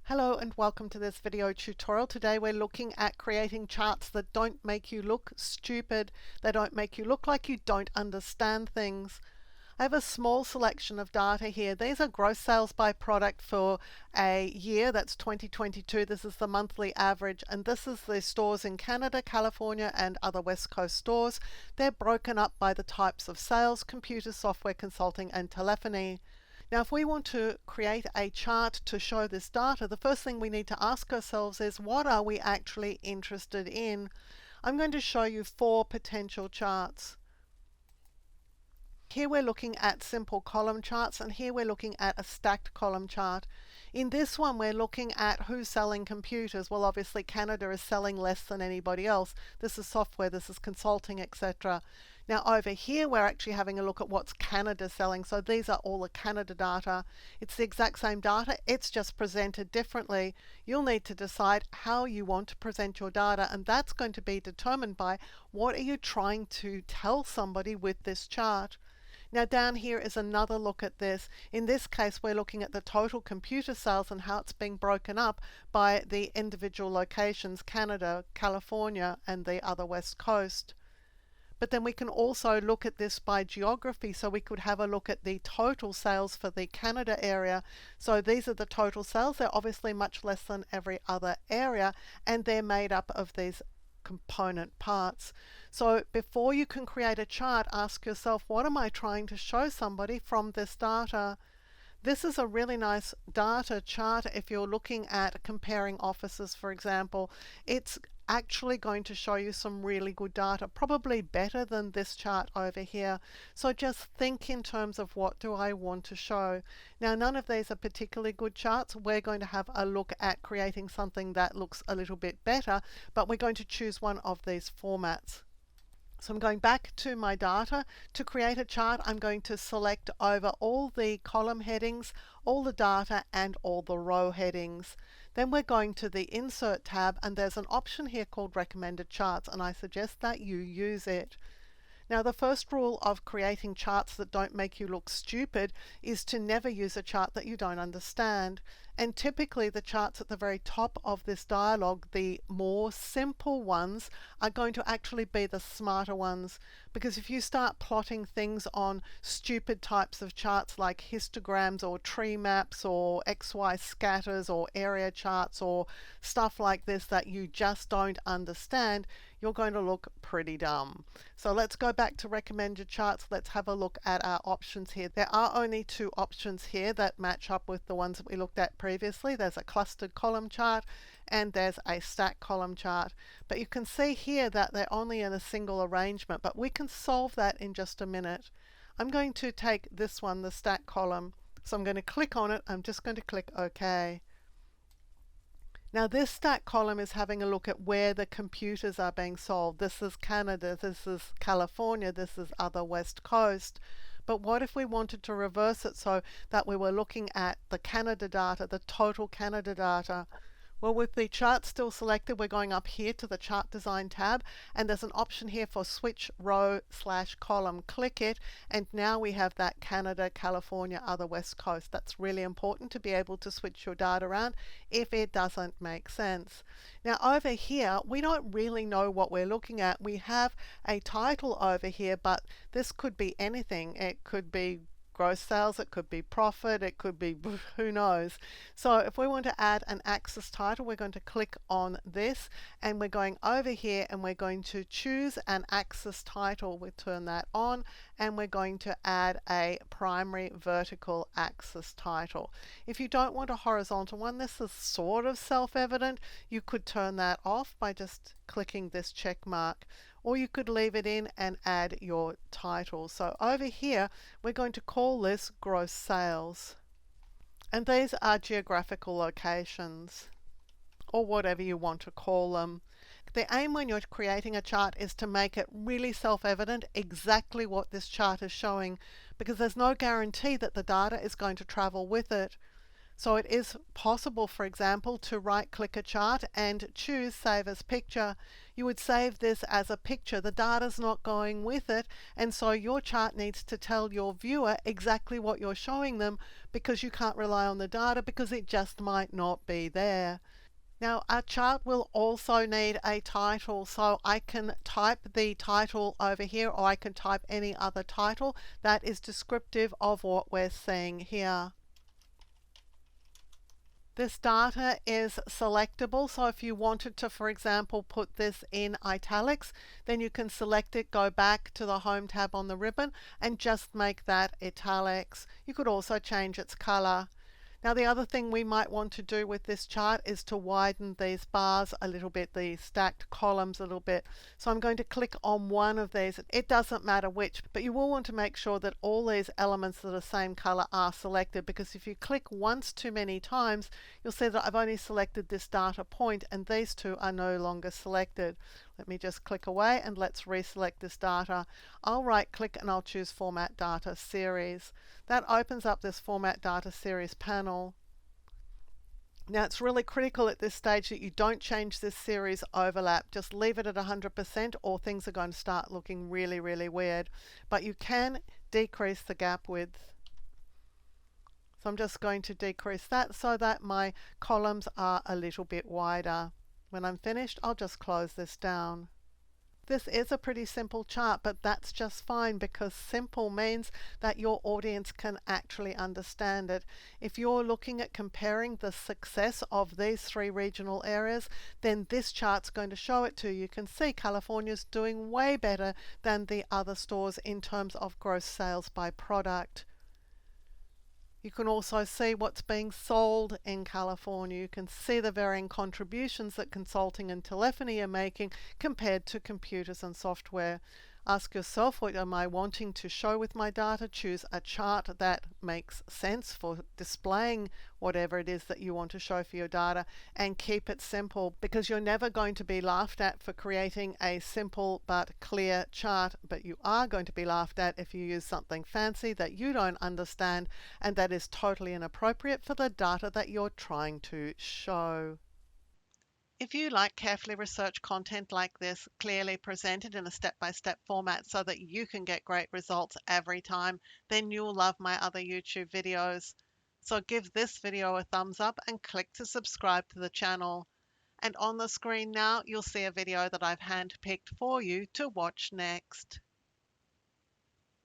Hello and welcome to this video tutorial. Today we're looking at creating charts that don't make you look stupid. They don't make you look like you don't understand things. I have a small selection of data here. These are gross sales by product for a year, that's 2022. This is the monthly average, and this is the stores in Canada, California, and other West Coast stores. They're broken up by the types of sales: computer, software, consulting, and telephony. Now, if we want to create a chart to show this data, the first thing we need to ask ourselves is, what are we actually interested in? I'm going to show you 4 potential charts. Here we're looking at simple column charts, and here we're looking at a stacked column chart. In this one, we're looking at who's selling computers. Well, obviously Canada is selling less than anybody else. This is software, this is consulting, etc. Now over here, we're actually having a look at what's Canada selling. So these are all the Canada data. It's the exact same data, it's just presented differently. You'll need to decide how you want to present your data, and that's going to be determined by what are you trying to tell somebody with this chart. Now down here is another look at this. In this case, we're looking at the total computer sales and how it's being broken up by the individual locations: Canada, California, and the other West Coast. But then we can also look at this by geography, so we could have a look at the total sales for the Canada area. So these are the total sales. They're obviously much less than every other area, and they're made up of these component parts. So before you can create a chart, ask yourself, what am I trying to show somebody from this data? This is a really nice data chart if you're looking at comparing offices, for example. It's actually going to show you some really good data, probably better than this chart over here. So just think in terms of, what do I want to show? Now, none of these are particularly good charts. We're going to have a look at creating something that looks a little bit better, but we're going to choose one of these formats. So I'm going back to my data. To create a chart, I'm going to select over all the column headings, all the data, and all the row headings. Then we're going to the Insert tab, and there's an option here called Recommended Charts, and I suggest that you use it. Now, the first rule of creating charts that don't make you look stupid is to never use a chart that you don't understand. And typically the charts at the very top of this dialog, the more simple ones, are going to actually be the smarter ones. Because if you start plotting things on stupid types of charts like histograms or tree maps or XY scatters or area charts or stuff like this that you just don't understand, you're going to look pretty dumb. So let's go back to recommended charts. Let's have a look at our options here. There are only 2 options here that match up with the ones that we looked at previously. There's a clustered column chart and there's a stacked column chart. But you can see here that they're only in a single arrangement, but we can solve that in just a minute. I'm going to take this one, the stacked column. So I'm going to click on it. I'm just going to click OK. Now this stack column is having a look at where the computers are being sold. This is Canada, this is California, this is other West Coast. But what if we wanted to reverse it so that we were looking at the Canada data, the total Canada data? Well, with the chart still selected, we're going up here to the Chart Design tab, and there's an option here for Switch Row/Column. Click it, and now we have that Canada, California, other West Coast. That's really important to be able to switch your data around if it doesn't make sense. Now over here, we don't really know what we're looking at. We have a title over here, but this could be anything. It could be gross sales, it could be profit, it could be who knows. So if we want to add an axis title, we're going to click on this, and we're going over here and we're going to choose an axis title. We turn that on, and we're going to add a primary vertical axis title. If you don't want a horizontal one, this is sort of self-evident. You could turn that off by just clicking this check mark, or you could leave it in and add your title. So over here, we're going to call this gross sales. And these are geographical locations, or whatever you want to call them. The aim when you're creating a chart is to make it really self-evident exactly what this chart is showing, because there's no guarantee that the data is going to travel with it. So it is possible, for example, to right-click a chart and choose Save as Picture. You would save this as a picture. The data's not going with it, and so your chart needs to tell your viewer exactly what you're showing them, because you can't rely on the data because it just might not be there. Now, our chart will also need a title, so I can type the title over here, or I can type any other title that is descriptive of what we're seeing here. This data is selectable, so if you wanted to, for example, put this in italics, then you can select it, go back to the Home tab on the ribbon, and just make that italics. You could also change its color. Now, the other thing we might want to do with this chart is to widen these bars a little bit, the stacked columns a little bit. So I'm going to click on one of these. It doesn't matter which, but you will want to make sure that all these elements that are the same color are selected, because if you click once too many times, you'll see that I've only selected this data point and these two are no longer selected. Let me just click away and let's reselect this data. I'll right click and I'll choose Format Data Series. That opens up this Format Data Series panel. Now it's really critical at this stage that you don't change this series overlap. Just leave it at 100% or things are going to start looking really, really weird. But you can decrease the gap width. So I'm just going to decrease that so that my columns are a little bit wider. When I'm finished, I'll just close this down. This is a pretty simple chart, but that's just fine because simple means that your audience can actually understand it. If you're looking at comparing the success of these three regional areas, then this chart's going to show it to you. You can see California's doing way better than the other stores in terms of gross sales by product. You can also see what's being sold in California. You can see the varying contributions that consulting and telephony are making compared to computers and software. Ask yourself, what am I wanting to show with my data? Choose a chart that makes sense for displaying whatever it is that you want to show for your data, and keep it simple, because you're never going to be laughed at for creating a simple but clear chart, but you are going to be laughed at if you use something fancy that you don't understand and that is totally inappropriate for the data that you're trying to show. If you like carefully researched content like this, clearly presented in a step-by-step format so that you can get great results every time, then you'll love my other YouTube videos. So give this video a thumbs up and click to subscribe to the channel. And on the screen now, you'll see a video that I've handpicked for you to watch next.